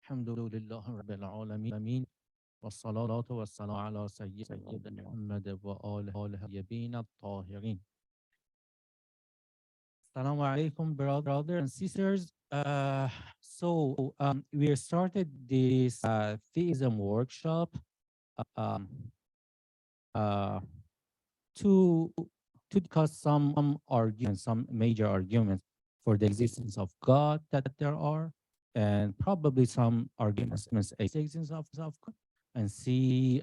الحمد لله رب العالمين والصلاة والسلام على سيد محمد وآله الطيبين الطاهرين. Assalamu alaikum, brothers and sisters. We started this theism workshop to discuss some arguments, some major arguments for the existence of God that there are, and probably some arguments against the existence of God, and see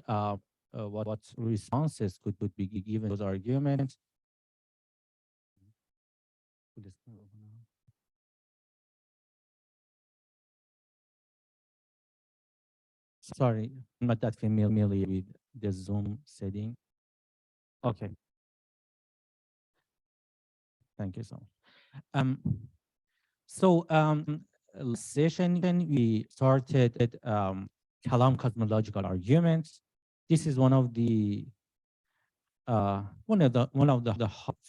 what responses could be given to those arguments. Sorry, I'm not that familiar with the Zoom setting. Okay. Thank you so much. Last session we started Kalam Cosmological arguments. This is one of the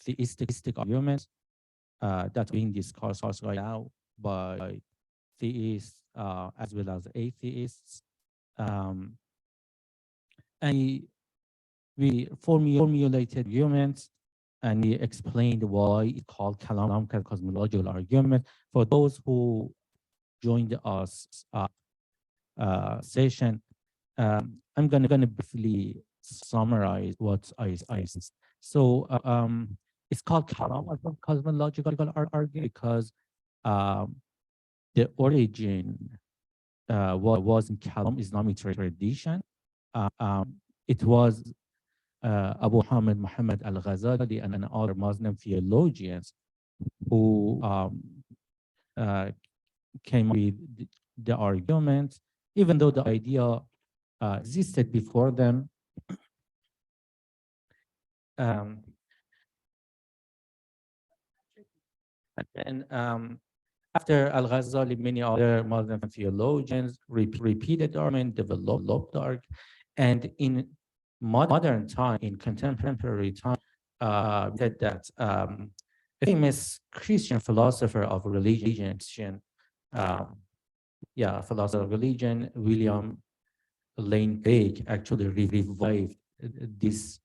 theistic arguments that's being discussed right now by theists as well as atheists. And we formulated arguments, and we explained why it's called Kalam Cosmological argument. For those who joined us session, I'm gonna briefly summarize what I said. So it's called Kalam Cosmological argument because the origin was in Kalam Islamic tradition. It was Abu Hamid Muhammad al-Ghazali and other Muslim theologians who came with the argument, even though the idea existed before them. After al-Ghazali, many other Muslim theologians repeated the argument, developed the argument, and in modern time, in contemporary time, said that a famous Christian philosopher of religion, philosopher of religion, William Lane Craig, actually revived this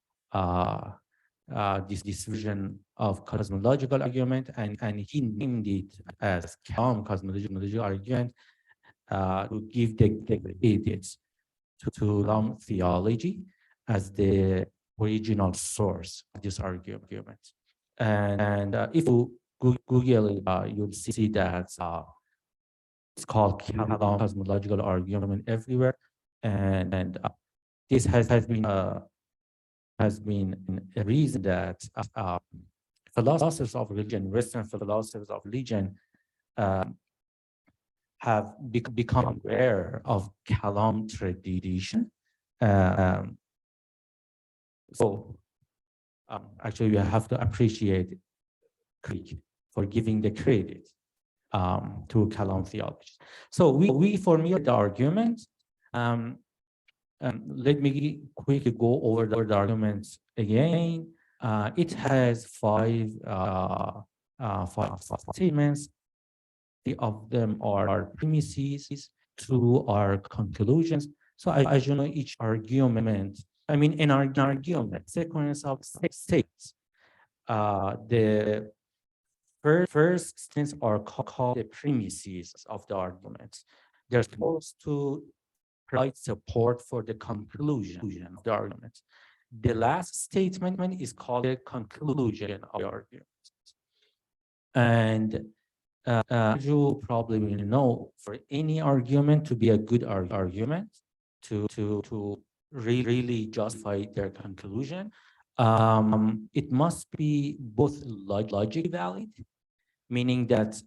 this version of cosmological argument, and he named it as Kalam Cosmological argument to give the credits to Kalam theology as the original source of this argument. And if you Google it, you'll see that it's called Kalam Cosmological argument everywhere, and this has been a reason that philosophers of religion, Western philosophers of religion, have become aware of Kalam tradition. Actually, we have to appreciate Craig for giving the credit to Kalam theology. So we formulate the argument. Let me quickly go over the arguments again. It has five statements. Three of them are premises, two are conclusions. So as you know, each argument, in our argument, sequence of states, the first statements are called the premises of the argument. They're supposed to provide support for the conclusion of the argument. The last statement is called the conclusion of the argument. And you probably will know, for any argument to be a good argument, to really justify their conclusion, it must be both logically valid, meaning that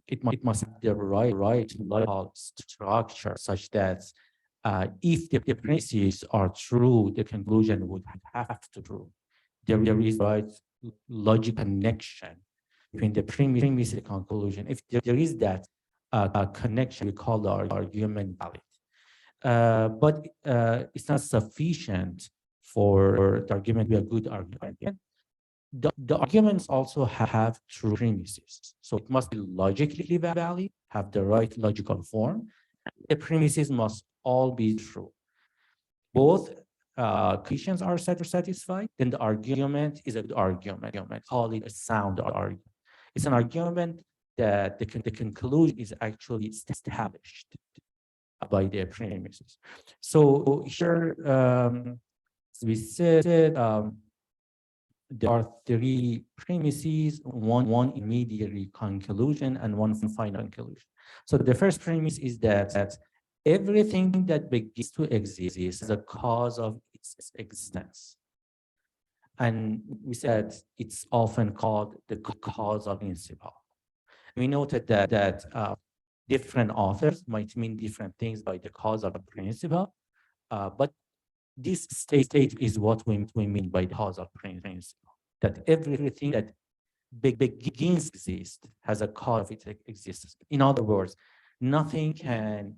it must have the right logical structure such that if the premises are true, the conclusion would have to be true. There is right logical connection between the premise and the conclusion. If there is that connection, we call the argument valid. But it's not sufficient for the argument to be a good argument. The arguments also have true premises. So it must be logically valid, have the right logical form, the premises must all be true. Both conditions are satisfied, then the argument is a good argument. Call it a sound argument. It's an argument that the conclusion is actually established by the premises. So here we said there are three premises, one immediate conclusion and one final conclusion. So the first premise is that everything that begins to exist is a cause of its existence. And we said it's often called the causal principle. We noted that different authors might mean different things by the causal principle, but this state is what we mean by the causal principle, that everything that begins to exist has a cause of its existence. In other words, nothing can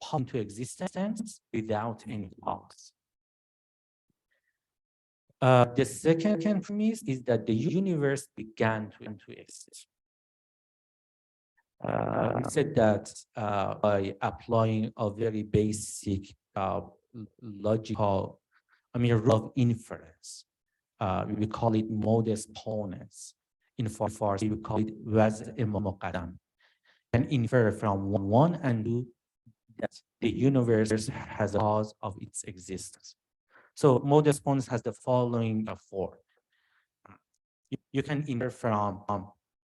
pop into existence without any cause. The second premise is that the universe began to exist. We said that by applying a very basic logical, rule of inference, we call it modus ponens. In Farsi, we call it وضع مقدم. Can infer from one and do that the universe has a cause of its existence. So modus ponens has the following form. You can infer from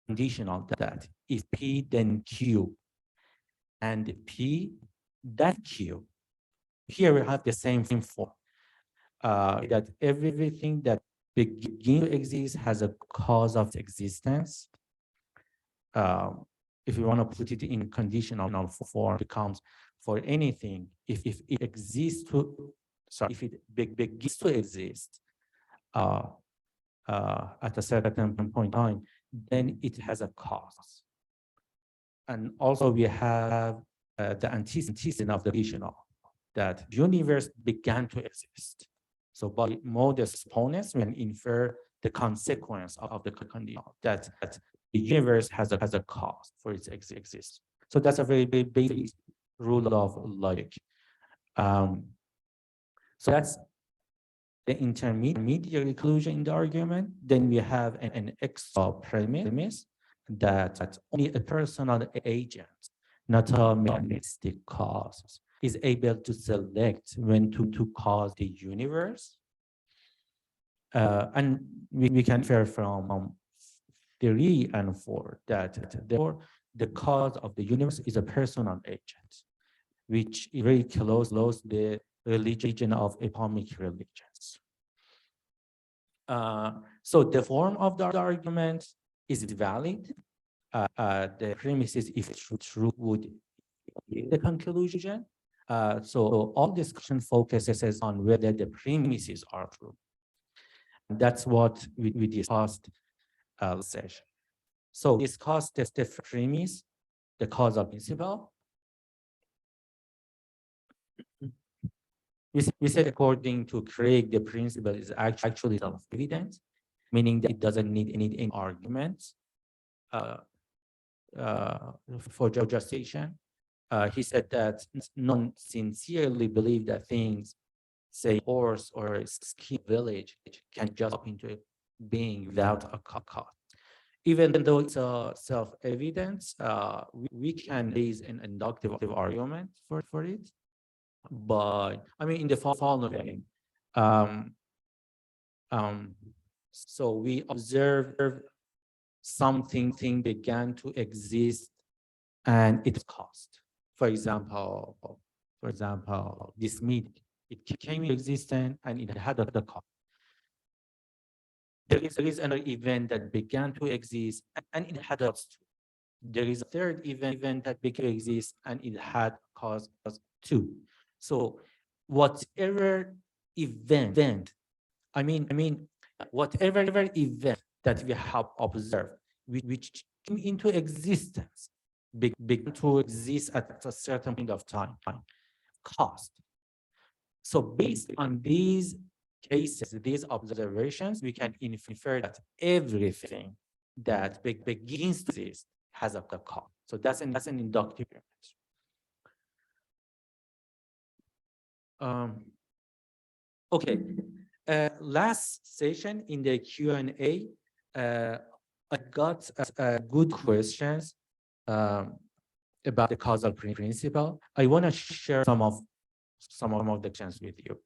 conditional that if P then Q and P that Q. Here we have the same form, that everything that begins to exist has a cause of existence. If you want to put it in conditional form, it becomes for anything, if it exists to, if it begins to exist at a certain point in time, then it has a cause. And also we have the antecedent of the conditional, that universe began to exist. So by modus ponens, we can infer the consequence of the conditional, that the universe has a cause for its existence. So that's a very basic rule of logic. So that's the intermediate conclusion in the argument. Then we have an extra premise that only a personal agent, not a mechanistic cause, is able to select when to cause the universe. And we can infer from 3 and 4 that therefore the cause of the universe is a personal agent, which is very close to the religion of atomic religions. So the form of the argument is valid. The premises, if true, would be the conclusion. So all discussion focuses on whether the premises are true. And that's what we discussed session. So discuss the premise, the causal principle. We said according to Craig, the principle is actually self-evident, meaning that it doesn't need any arguments for justification. He said that none sincerely believe that things, say horse or ski village, can just up into being without a cause. Even though it's a self-evidence, we can raise an inductive argument for it. But in the following, so we observe something began to exist and it cost. For example, this meeting, it came into existence and it had a cost. There is another event that began to exist and it had a cost. There is a third event that began to exist and it had cost too. So whatever event, whatever event that we have observed, which came into existence, began to exist at a certain point of time, cost. So based on these cases, these observations, we can infer that everything that begins to exist has a cost. So that's an inductive argument. Okay. Last session in the Q&A, I got good questions about the causal principle. I want to share some of the questions with you.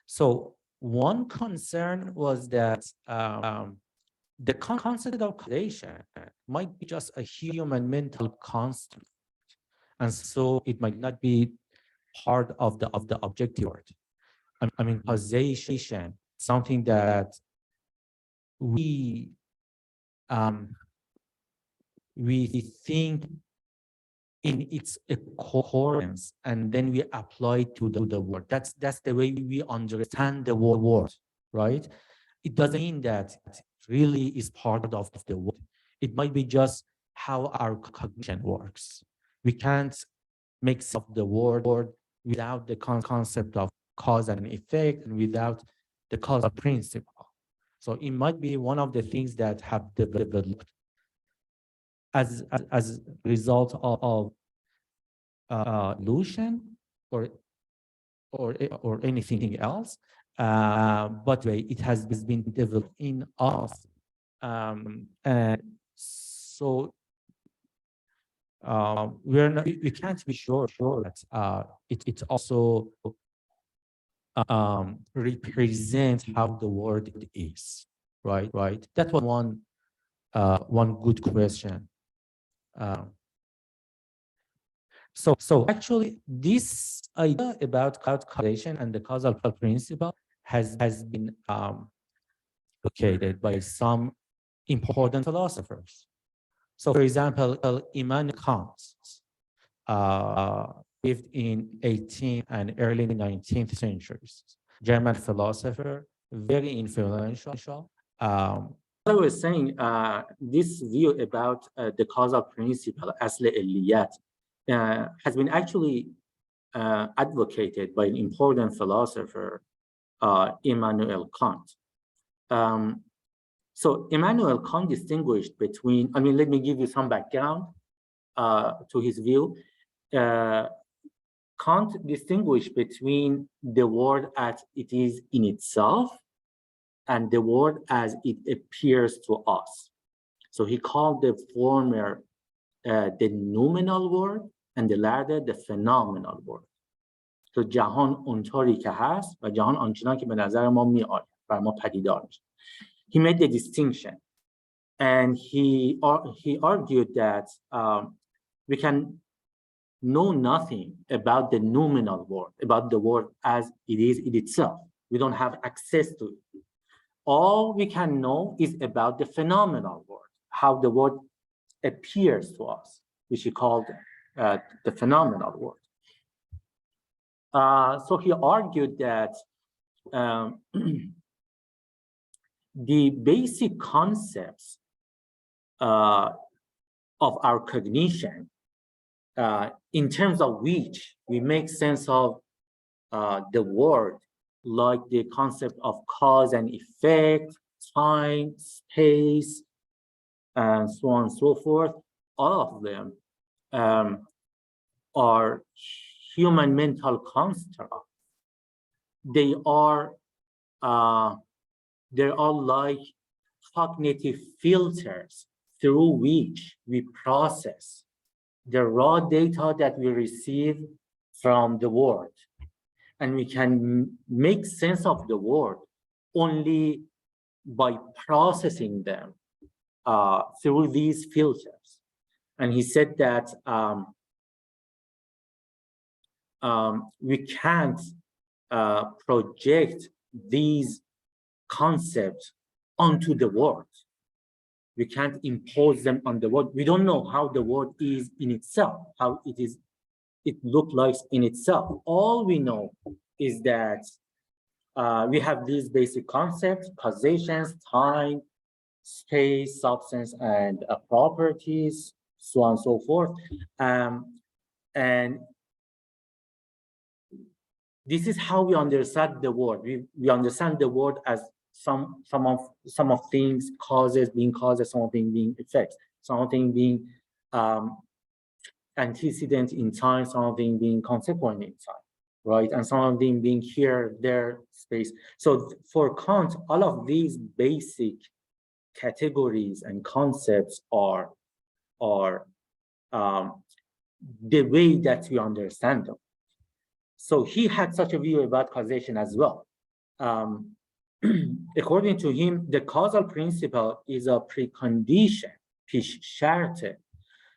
So one concern was that the concept of causation might be just a human mental construct, and so it might not be part of the objective world. I mean, causation, something that we think in its occurrence, and then we apply it to the world. That's the way we understand the world, right? It doesn't mean that it really is part of the world. It might be just how our cognition works. We can't make sense of the world without the concept of cause and effect, and without the causal principle. So it might be one of the things that have developed as a result of evolution or anything else, but it has been developed in us, and so we can't be sure that it also represents how the world is, right? That was one good question. So actually, this idea about causation and the causal principle has been advocated by some important philosophers. So, for example, Immanuel Kant lived in 18th and early 19th centuries. German philosopher, very influential. I was saying, this view about the causal principle, asl illiyat, has been actually advocated by an important philosopher, Immanuel Kant. So Immanuel Kant distinguished between, let me give you some background to his view. Kant distinguished between the world as it is in itself and the world as it appears to us. So he called the former the noumenal world and the latter the phenomenal world. تو جهان اونطوری که هست و جهان آنچنان که به نظر ما میآید، بر ما پدیدار میشه. He made the distinction, and he argued that we can know nothing about the noumenal world, about the world as it is in itself. We don't have access to it. All we can know is about the phenomenal world, how the world appears to us, which he called the phenomenal world. So he argued that the basic concepts of our cognition, in terms of which we make sense of the world, like the concept of cause and effect, time, space, and so on and so forth, all of them are human mental constructs. They are like cognitive filters through which we process the raw data that we receive from the world. And we can make sense of the world only by processing them through these filters. And he said that we can't project these concepts onto the world. We can't impose them on the world. We don't know how the world is in itself, how it looks like in itself. All we know is that we have these basic concepts: causations, time, space, substance, and properties, so on and so forth. And this is how we understand the world. We understand the world as some of things, causes being causes, some of things being effects, some of things being antecedent in time, some of them being consequent in time, right? And some of them being here, there, space. So for Kant, all of these basic categories and concepts are the way that we understand them. So he had such a view about causation as well. According to him, the causal principle is a precondition, پیش شرط,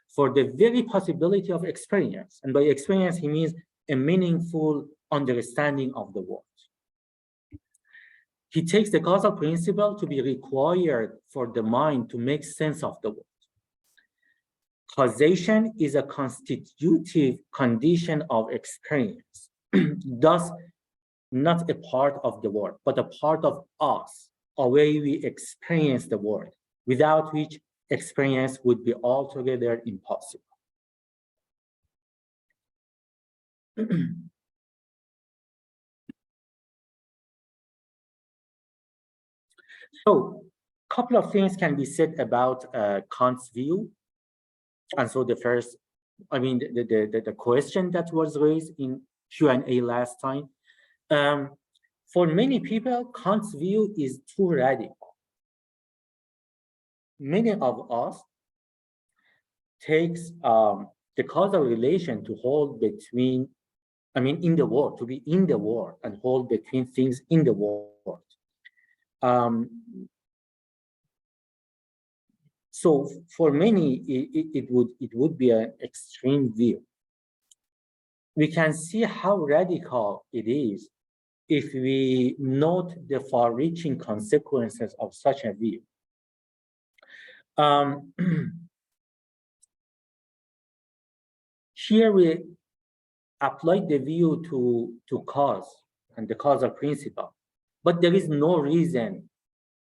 for the very possibility of experience. And by experience, he means a meaningful understanding of the world. He takes the causal principle to be required for the mind to make sense of the world. Causation is a constitutive condition of experience, thus not a part of the world, but a part of us, a way we experience the world, without which experience would be altogether impossible. So, a couple of things can be said about Kant's view. And so the first, the question that was raised in Q&A last time, for many people, Kant's view is too radical. Many of us takes the causal relation to hold between, in the world, to be in the world and hold between things in the world. So for many, it would be an extreme view. We can see how radical it is if we note the far-reaching consequences of such a view. Here we apply the view to cause and the causal principle, but there is no reason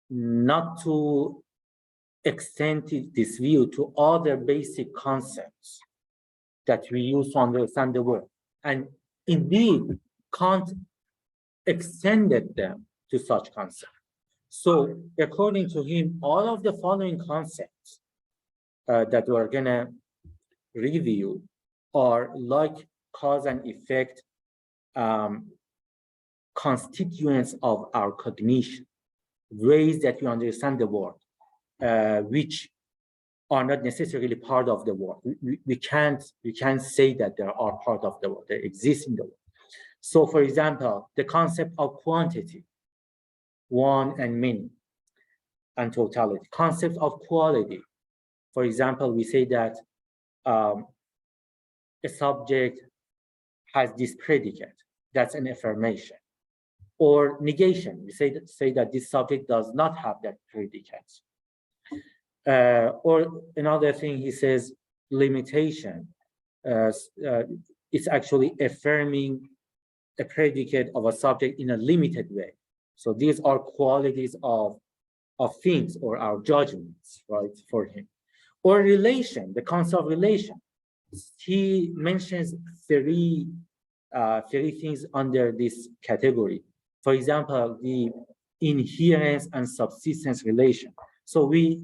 not to extend this view to other basic concepts that we use to understand the world. And indeed, Kant extended them to such concepts. So according to him, all of the following concepts that we're gonna review are like cause and effect constituents of our cognition, ways that we understand the world, which are not necessarily part of the world. We can't say that they are part of the world, they exist in the world. So for example, the concept of quantity, one and many, and totality. Concept of quality. For example, we say that a subject has this predicate, that's an affirmation. Or negation, we say that this subject does not have that predicate. Or another thing, he says, limitation. It's actually affirming a predicate of a subject in a limited way. So these are qualities of things or our judgments, right, for him. Or relation, the concept of relation. He mentions three things under this category. For example, the inherence and subsistence relation. So we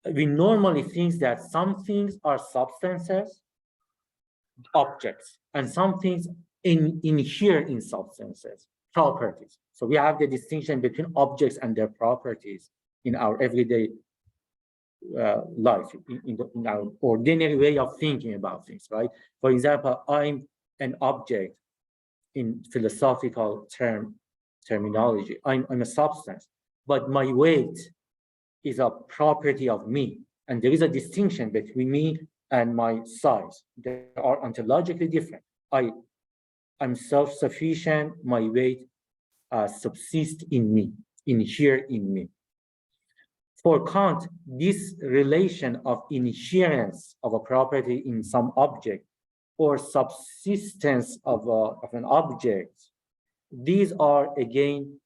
normally think that some things are substances, objects, and some things inhere in substances, properties. So we have the distinction between objects and their properties in our everyday life, in our ordinary way of thinking about things, right? For example, I'm an object in philosophical terminology. I'm a substance, but my weight is a property of me. And there is a distinction between me and my size. They are ontologically different. I'm self-sufficient, my weight subsists in me, inhere in me. For Kant, this relation of inherence of a property in some object or subsistence of an object, these are again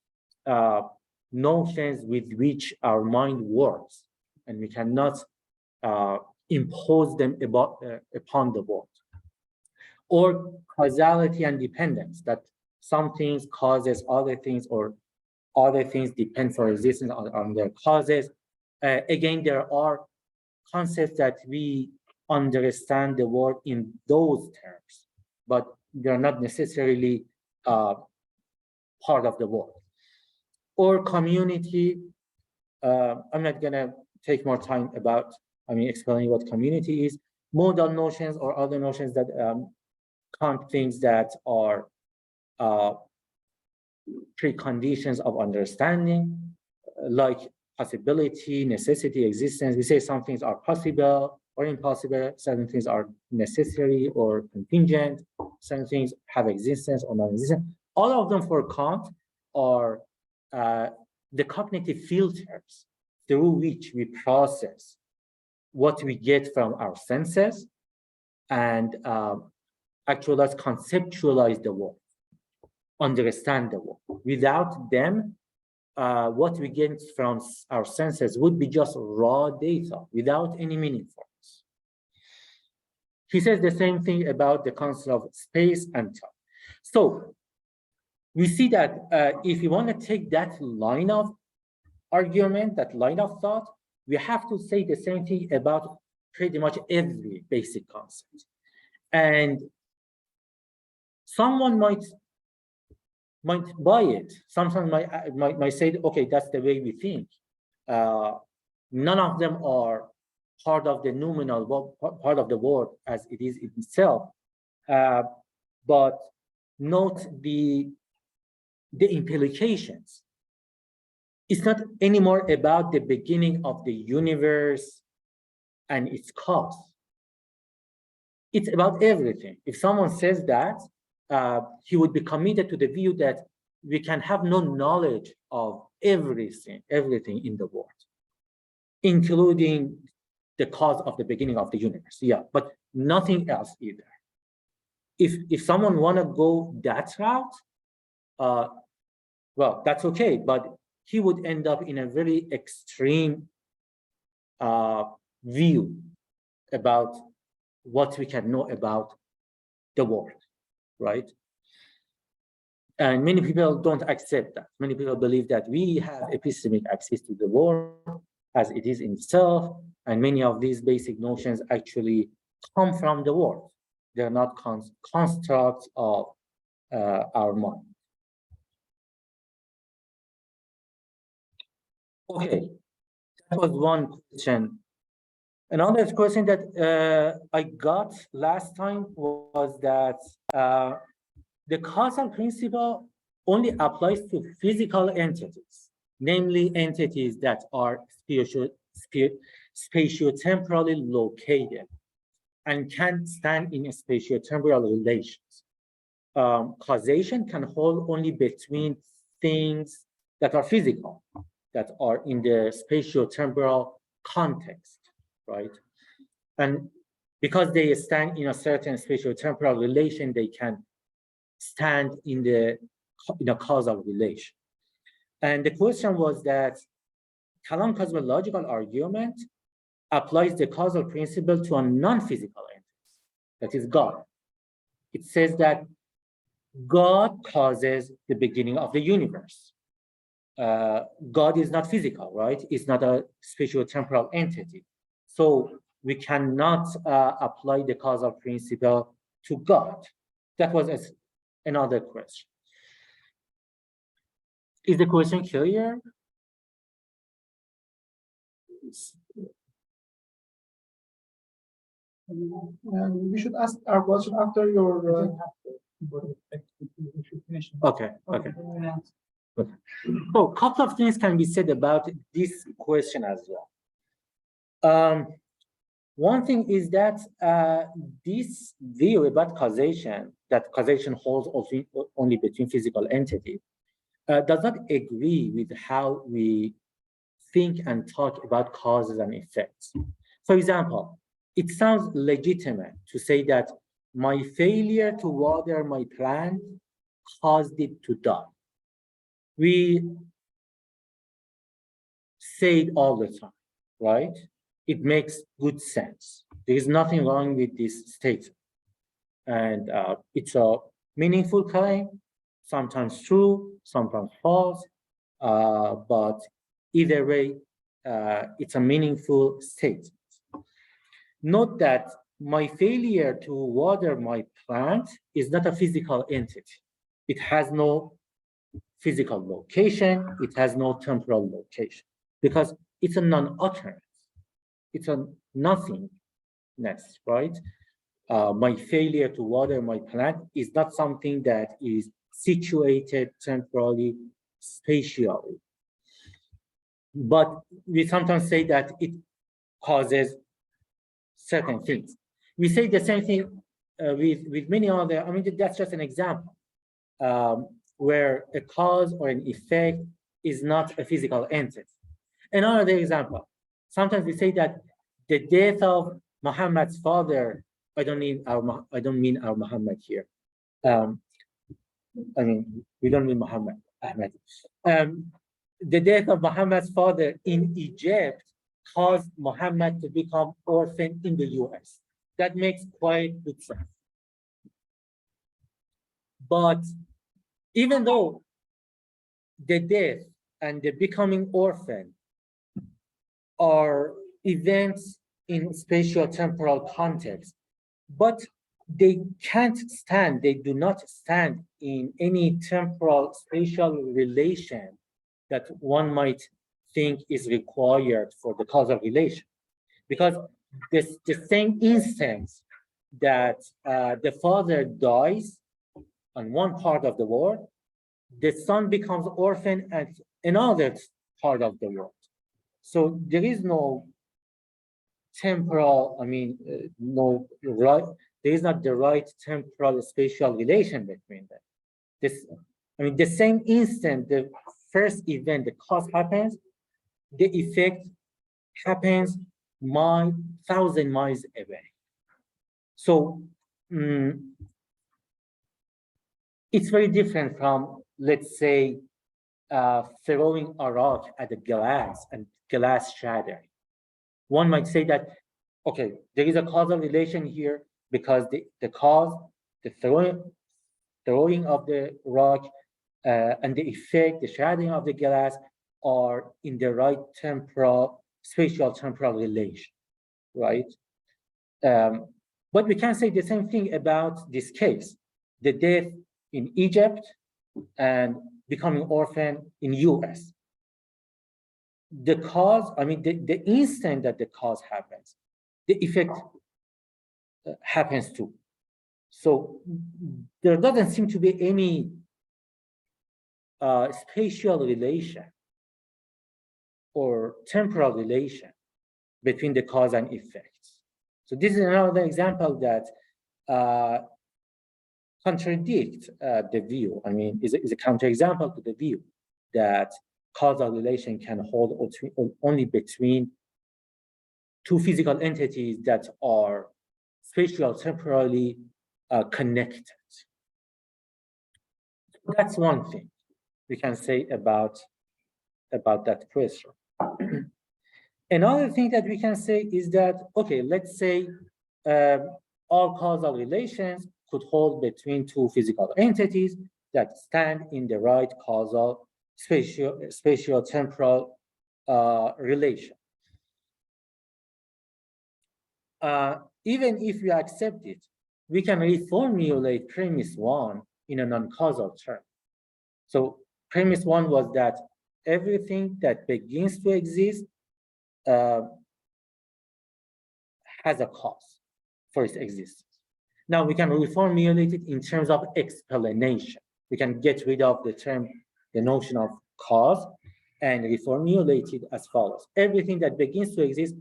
notions with which our mind works, and we cannot impose them upon the world. Or causality and dependence, that some things causes other things, or other things depend for existence on their causes. Again, there are concepts that we understand the world in those terms, but they're not necessarily part of the world. Or community, I'm not gonna take more time about, explaining what community is. Modal notions or other notions that count things that are preconditions of understanding, like possibility, necessity, existence. We say some things are possible or impossible, certain things are necessary or contingent, certain things have existence or non-existence. All of them for Kant are the cognitive filters through which we process what we get from our senses and actualize, conceptualize the world, understand the world. Without them, what we get from our senses would be just raw data without any meaning for us. He says the same thing about the concept of space and time. So we see that if you want to take that line of argument, that line of thought, we have to say the same thing about pretty much every basic concept. And someone might buy it. Sometimes might say, okay, that's the way we think. None of them are part of the noumenal, part of the word as it is itself. But note the implications. It's not anymore about the beginning of the universe and its cause. It's about everything. If someone says that, he would be committed to the view that we can have no knowledge of everything in the world, including the cause of the beginning of the universe. Yeah, but nothing else either. If someone want to go that route, well, that's okay, but he would end up in a very extreme view about what we can know about the world, right? And many people don't accept that. Many people believe that we have epistemic access to the world as it is in itself, and many of these basic notions actually come from the world. They're not constructs of our mind. Okay, that was one question. Another question that I got last time was that the causal principle only applies to physical entities, namely entities that are spatiotemporally located and can stand in spatiotemporal relations. Causation can hold only between things that are physical, that are in the spatiotemporal context, right? And because they stand in a certain spatiotemporal relation, they can stand in a causal relation. And the question was that Kalam Cosmological argument applies the causal principle to a non-physical entity, that is God. It says that God causes the beginning of the universe. God is not physical, right? It's not a spatiotemporal entity. So we cannot apply the causal principle to God. That was another question. Is the question clear? We should ask our question after your. Okay. So a couple of things can be said about this question as well. One thing is that this view about causation, that causation holds only between physical entities, does not agree with how we think and talk about causes and effects. For example, it sounds legitimate to say that my failure to water my plant caused it to die. We say it all the time, right? It makes good sense. There is nothing wrong with this statement. And it's a meaningful claim, sometimes true, sometimes false, but either way, it's a meaningful statement. note that my failure to water my plant is not a physical entity. It has no physical location. It has no temporal location because it's a non-occurrence. It's a nothingness, right? My failure to water my plant is not something that is situated temporally, spatially. But we sometimes say that it causes certain things. We say the same thing with many other, I mean, that's just an example where a cause or an effect is not a physical entity. Another example, sometimes we say that the death of Muhammad's father, I don't mean our Muhammad here. I mean, we don't mean Muhammad, Ahmed. The death of Muhammad's father in Egypt caused Muhammad to become orphan in the US. That makes quite good sense. But even though the death and the becoming orphan are events in spatial temporal context, but they can't stand, they do not stand in any temporal spatial relation that one might think is required for the causal relation. Because the same instance that the father dies on one part of the world, the son becomes orphan at another part of the world. So there is no temporal, no right, there is not the right temporal spatial relation between them. The same instant, the first event, the cause happens, the effect happens 1,000 miles away. So it's very different from, let's say, throwing a rock at a glass and glass shattering. One might say that, okay, there is a causal relation here because the cause, the throwing of the rock and the effect, the shattering of the glass are in the right spatial temporal relation, right? But we can say the same thing about this case, the death in Egypt and becoming orphan in US. The cause, the instant that the cause happens, the effect happens too. So there doesn't seem to be any spatial relation or temporal relation between the cause and effect. So this is another example that contradicts the view. Is a counterexample to the view that causal relation can hold only between two physical entities that are spatial temporally connected. That's one thing we can say about that question. Another thing that we can say is that, okay, let's say all causal relations could hold between two physical entities that stand in the right causal spatial temporal relation. Even if we accept it, we can reformulate premise one in a non-causal term. So premise one was that everything that begins to exist has a cause for its existence. Now we can reformulate it in terms of explanation. We can get rid of the notion of cause and reformulate it as follows. Everything that begins to exist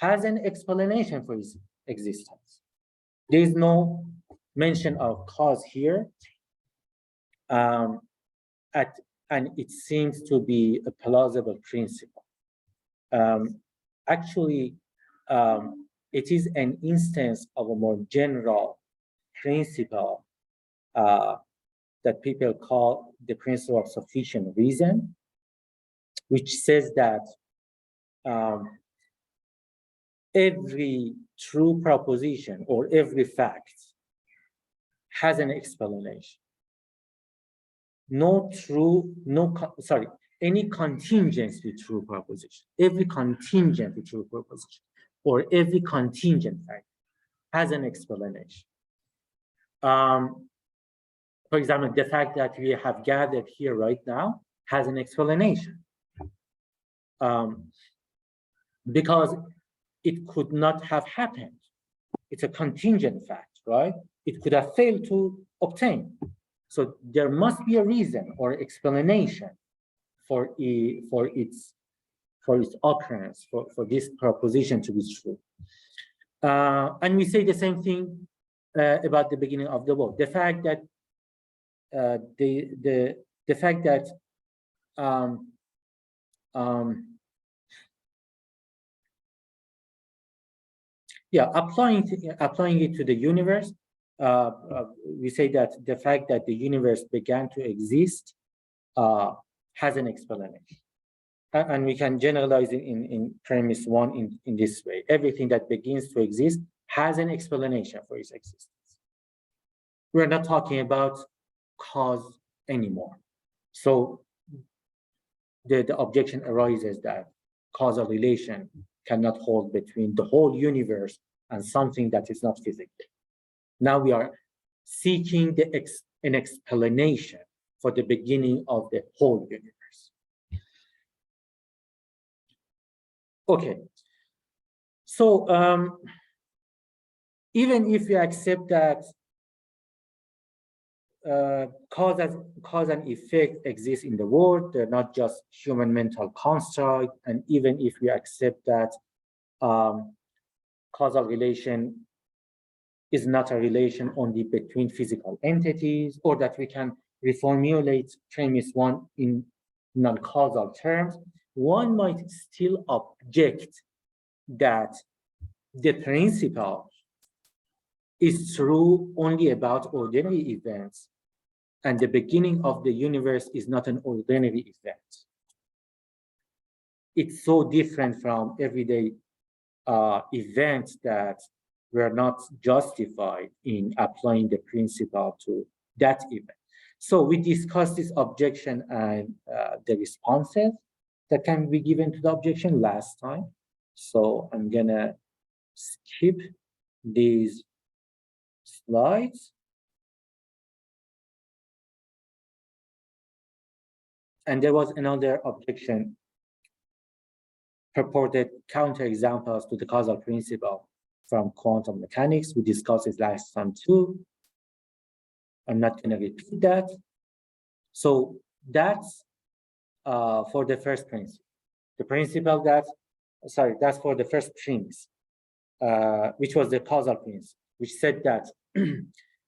has an explanation for its existence. There is no mention of cause here. And it seems to be a plausible principle. Actually, it is an instance of a more general principle that people call the principle of sufficient reason, which says that every true proposition or every fact has an explanation. Any contingency true proposition, every contingent true proposition or every contingent fact has an explanation. For example, the fact that we have gathered here right now has an explanation. Because it could not have happened. It's a contingent fact, right? It could have failed to obtain. So there must be a reason or explanation for its occurrence, for this proposition to be true. And we say the same thing about the beginning of the world. The fact that applying it to the universe, we say that the fact that the universe began to exist has an explanation. And we can generalize it in premise one in this way. Everything that begins to exist has an explanation for its existence. We're not talking about cause anymore. So the objection arises that causal relation cannot hold between the whole universe and something that is not physical. Now we are seeking an explanation for the beginning of the whole universe. Okay, so even if we accept that cause and effect exist in the world, they're not just human mental construct, and even if we accept that causal relation is not a relation only between physical entities, or that we can reformulate premise one in non-causal terms, one might still object that the principle is true only about ordinary events, and the beginning of the universe is not an ordinary event. It's so different from everyday events that we're not justified in applying the principle to that event. So we discussed this objection and the responses that can be given to the objection last time. So I'm gonna skip these slides. And there was another objection, purported counterexamples to the causal principle from quantum mechanics. We discussed it last time too. I'm not going to repeat that. So that's for the first principle. The principle that's for the first premise, which was the causal principle, which said that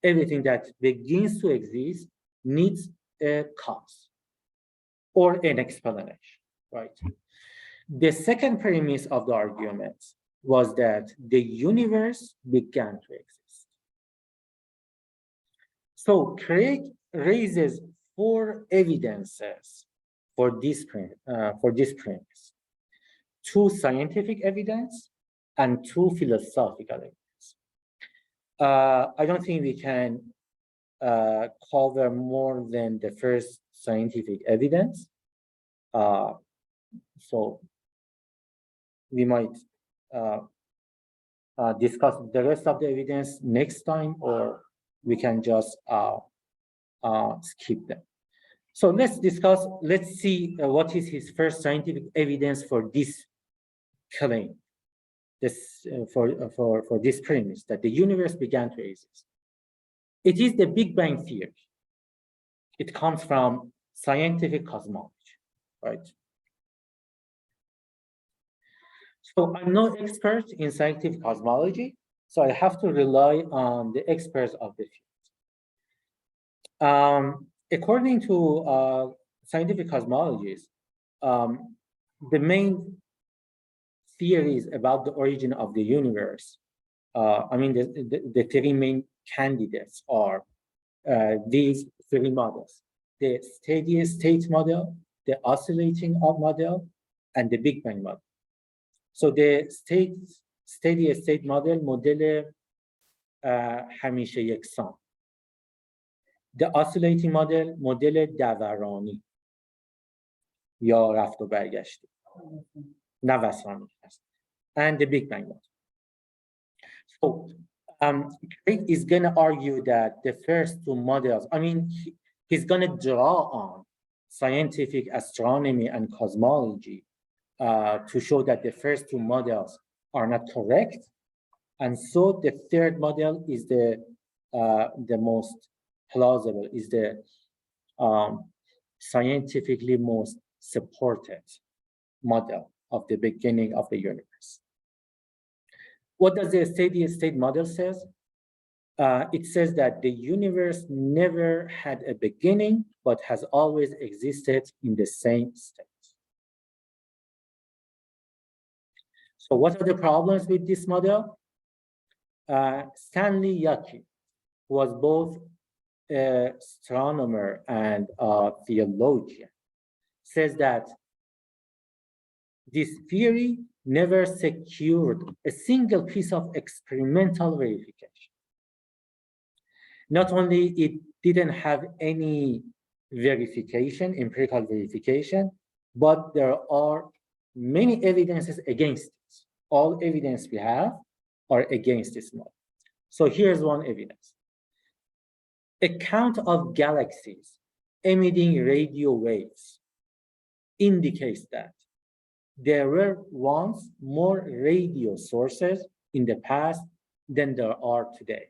everything that begins to exist needs a cause or an explanation, right? The second premise of the argument was that the universe began to exist. So Craig raises 4 evidences for this premise: 2 scientific evidence and 2 philosophical evidence. I don't think we can cover more than the first scientific evidence. So we might discuss the rest of the evidence next time, or we can just skip them. So let's see what is his first scientific evidence for this claim, for this premise that the universe began to exist. It is the Big Bang theory. It comes from scientific cosmology, right? So I'm no expert in scientific cosmology, so I have to rely on the experts of the field. According to scientific cosmologies, the main theories about the origin of the universe, the 3 main candidates are these 3 models: the steady state model, the oscillating model, and the Big Bang model. So the steady state model مدل همیشه یکسان. The oscillating model مدل دورانی یا رفت و برگشتی، نوسانی است. and the Big Bang model. So Craig is going to argue that the first two models, I mean, he's going to draw on scientific astronomy and cosmology to show that the first two models are not correct. And so the third model is the most plausible, is the scientifically most supported model of the beginning of the universe. What does the steady state model says? It says that the universe never had a beginning, but has always existed in the same state. So what are the problems with this model? Stanley Yaki, who was both an astronomer and a theologian, says that this theory never secured a single piece of experimental verification. Not only it didn't have any verification, empirical verification, but there are many evidences against it. All evidence we have are against this model. So here's one evidence. A count of galaxies emitting radio waves indicates that there were once more radio sources in the past than there are today.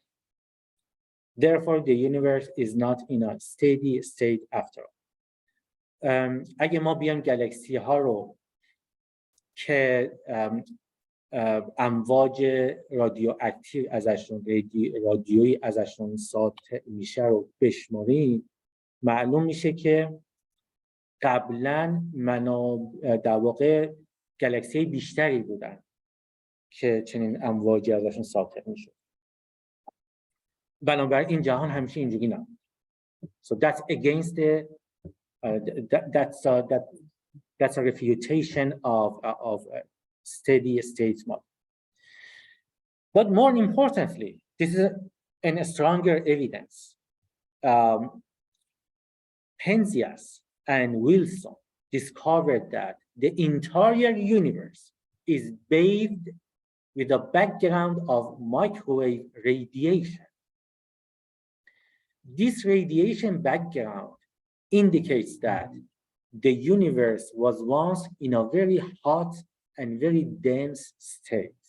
Therefore, the universe is not in a steady state after all. اگه ما بیایم گالاکسی ها رو که امواج رادیواکتیو ازشون رادیویی ازشون ساطع میشه رو بشماریم، معلوم میشه که قبلا در واقع گالاکسی بیشتری بودن که چنین امواجی ازشون ساطع میشه. بنابراین این جهان همیشه اینجوری نبود. So that's against the that's a refutation of steady state model. But more importantly, this is a stronger evidence. Penzias and Wilson discovered that the entire universe is bathed with a background of microwave radiation. This radiation background indicates that the universe was once in a very hot and very dense state.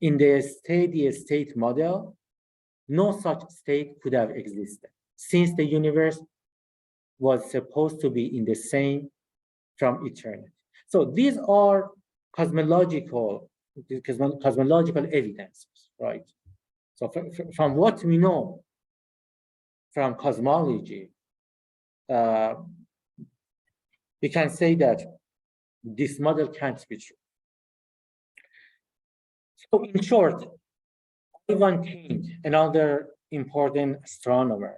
In the steady state model, no such state could have existed, since the universe was supposed to be in the same from eternity. So these are cosmological evidences, right? So from what we know from cosmology, we can say that this model can't be true. So in short, Ivan King, another important astronomer,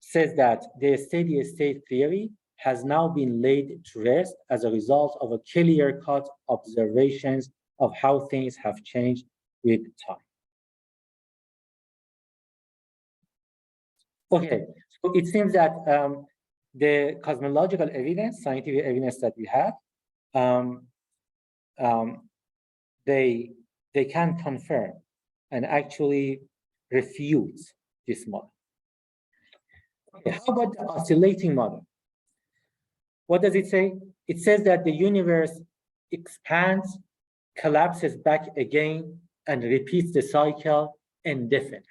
says that the steady state theory has now been laid to rest as a result of a clear-cut observations of how things have changed with time. Okay, so it seems that the cosmological evidence, scientific evidence that we have, they can confirm and actually refute this model. Okay, how about the oscillating model? What does it say? It says that the universe expands, collapses back again, and repeats the cycle indefinitely.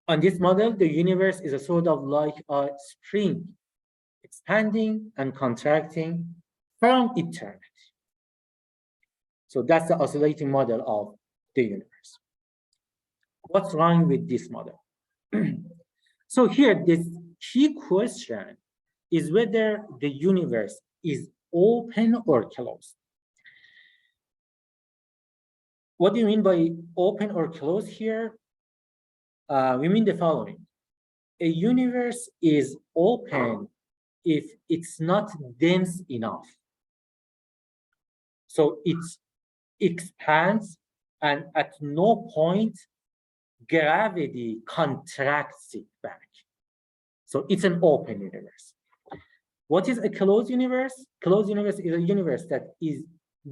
On this model, the universe is a sort of like a spring, expanding and contracting from eternity. So that's the oscillating model of the universe. What's wrong with this model? So here, this key question is whether the universe is open or closed. What do you mean by open or closed here? We mean the following. A universe is open if it's not dense enough. So it expands, and at no point gravity contracts it back. So it's an open universe. What is a closed universe? Closed universe is a universe that is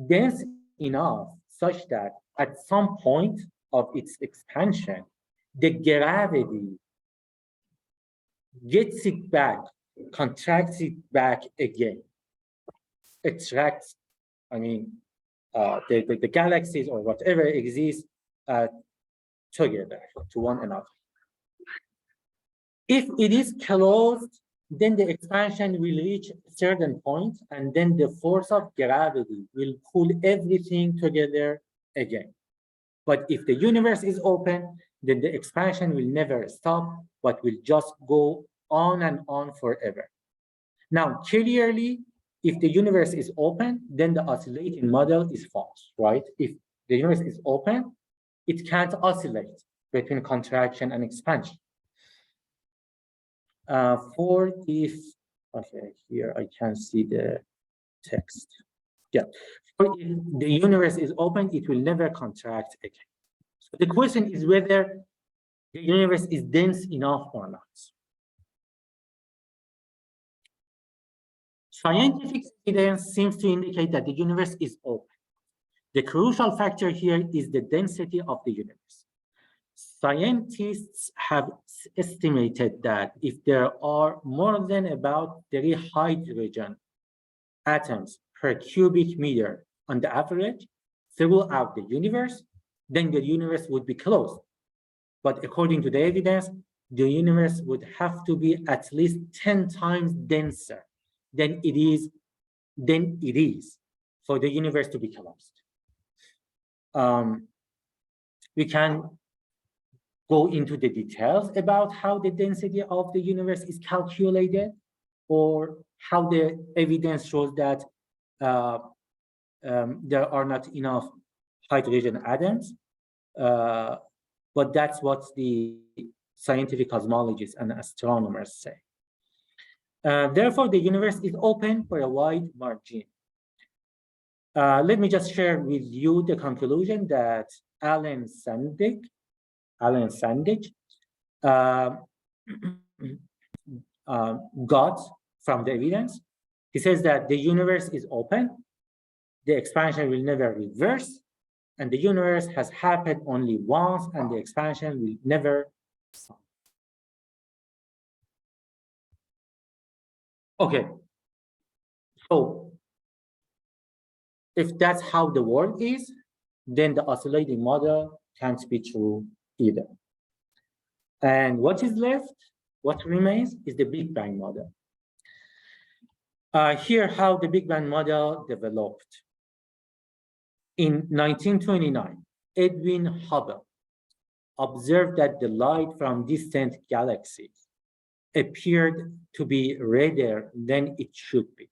dense enough such that at some point of its expansion, the gravity gets it back, contracts it back again, attracts, the galaxies or whatever exists together to one another. If it is closed, then the expansion will reach a certain point, and then the force of gravity will pull everything together again. But if the universe is open, then the expansion will never stop, but will just go on and on forever. Now, clearly, if the universe is open, then the oscillating model is false, right? If the universe is open, it can't oscillate between contraction and expansion. For if, okay, here I can see the text. Yeah, for if the universe is open, it will never contract again. So the question is whether the universe is dense enough or not. Scientific evidence seems to indicate that the universe is open. The crucial factor here is the density of the universe. Scientists have estimated that if there are more than about 3 hydrogen atoms per cubic meter on the average throughout the universe, then the universe would be closed. But according to the evidence, the universe would have to be at least 10 times denser than it is for the universe to be closed. We can go into the details about how the density of the universe is calculated, or how the evidence shows that there are not enough hydrogen atoms, but that's what the scientific cosmologists and astronomers say. Therefore, the universe is open for a wide margin. Let me just share with you the conclusion that Alan Sandage got from the evidence. He says that the universe is open, the expansion will never reverse, and the universe has happened only once, and the expansion will never stop. Okay, so if that's how the world is, then the oscillating model can't be true either. And what is left, what remains, is the Big Bang model. Here, how the Big Bang model developed. In 1929, Edwin Hubble observed that the light from distant galaxies appeared to be redder than it should be.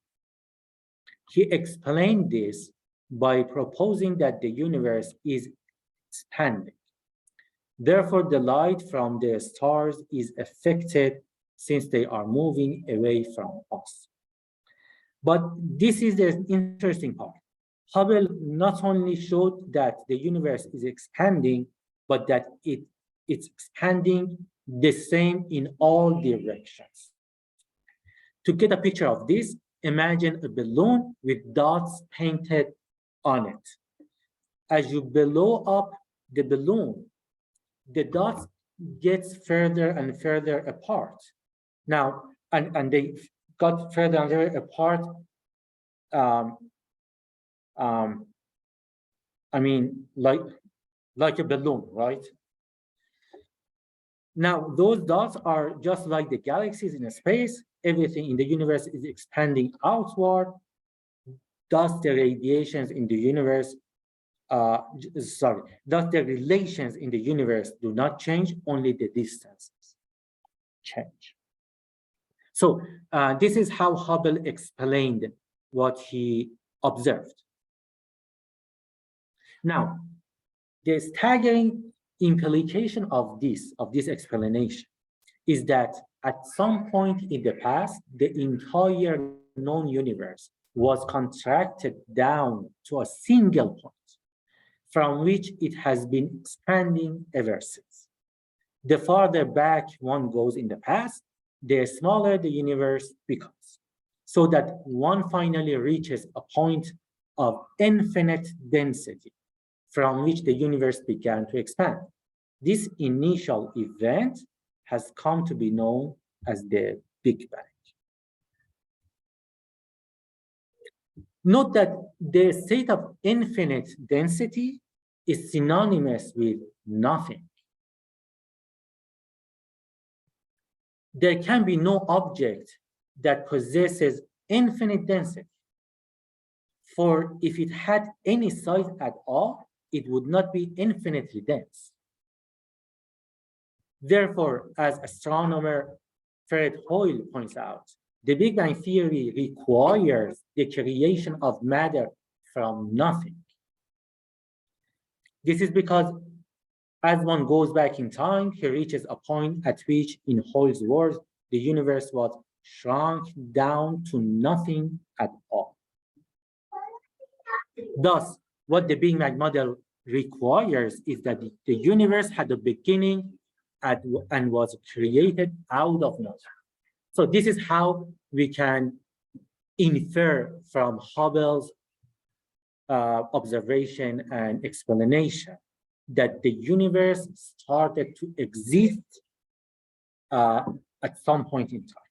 He explained this by proposing that the universe is expanding. Therefore, the light from the stars is affected since they are moving away from us. But this is the interesting part. Hubble not only showed that the universe is expanding, but that it's expanding the same in all directions. To get a picture of this, imagine a balloon with dots painted on it. As you blow up the balloon, the dots gets further and further apart. Now, and they got further and further apart. Like a balloon, right? Now, those dots are just like the galaxies in space. Everything in the universe is expanding outward. Thus, the radiations in the universe, thus the relations in the universe do not change, only the distances change. So this is how Hubble explained what he observed. Now, the staggering implication of this explanation is that at some point in the past, the entire known universe was contracted down to a single point from which it has been expanding ever since. The farther back one goes in the past, the smaller the universe becomes. so that one finally reaches a point of infinite density from which the universe began to expand. This initial event has come to be known as the Big Bang. Note that the state of infinite density is synonymous with nothing. There can be no object that possesses infinite density. For if it had any size at all, it would not be infinitely dense. Therefore, as astronomer Fred Hoyle points out, the Big Bang theory requires the creation of matter from nothing. This is because as one goes back in time, he reaches a point at which, in Hoyle's words, the universe was shrunk down to nothing at all. Thus, what the Big Bang model requires is that the universe had a beginning and was created out of nothing. So this is how we can infer from Hubble's observation and explanation that the universe started to exist at some point in time.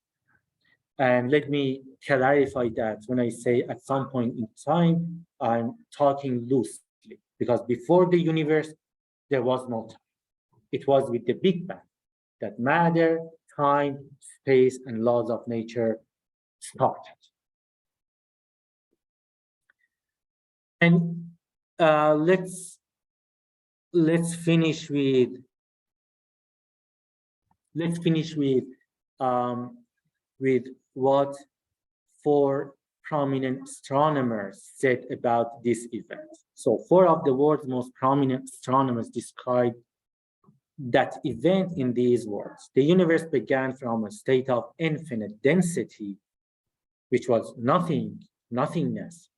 And let me clarify that when I say at some point in time, I'm talking loosely, because before the universe, there was no time. It was with the Big Bang that matter, time, space, and laws of nature started. And let's finish with what 4 prominent astronomers said about this event. So 4 of the world's most prominent astronomers described that event in these words: the universe began from a state of infinite density, which was nothingness.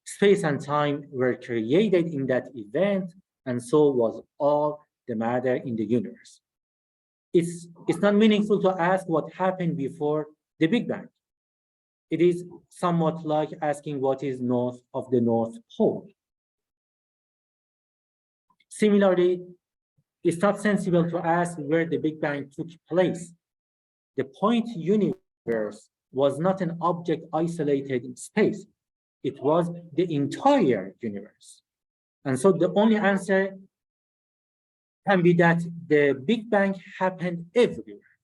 Space and time were created in that event, and so was all the matter in the universe. It's not meaningful to ask what happened before the Big Bang. It is somewhat like asking what is north of the North Pole. Similarly, it's not sensible to ask where the Big Bang took place. The point universe was not an object isolated in space. It was the entire universe. And so the only answer can be that the Big Bang happened everywhere,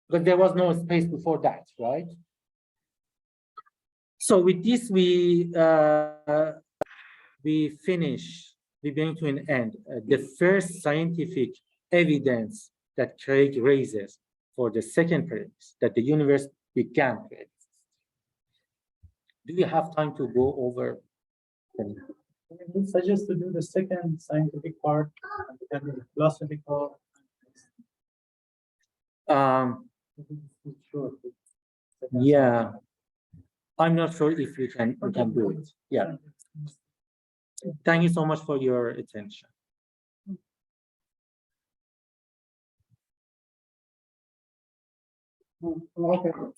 because there was no space before that, right? So with this, we bring to an end the first scientific evidence that Craig raises for the second premise, that the universe began to exist. Do you have time to go over? We suggest to do the second scientific part, and the philosophical. Yeah, I'm not sure if we can do it. Yeah. Thank you so much for your attention. Okay.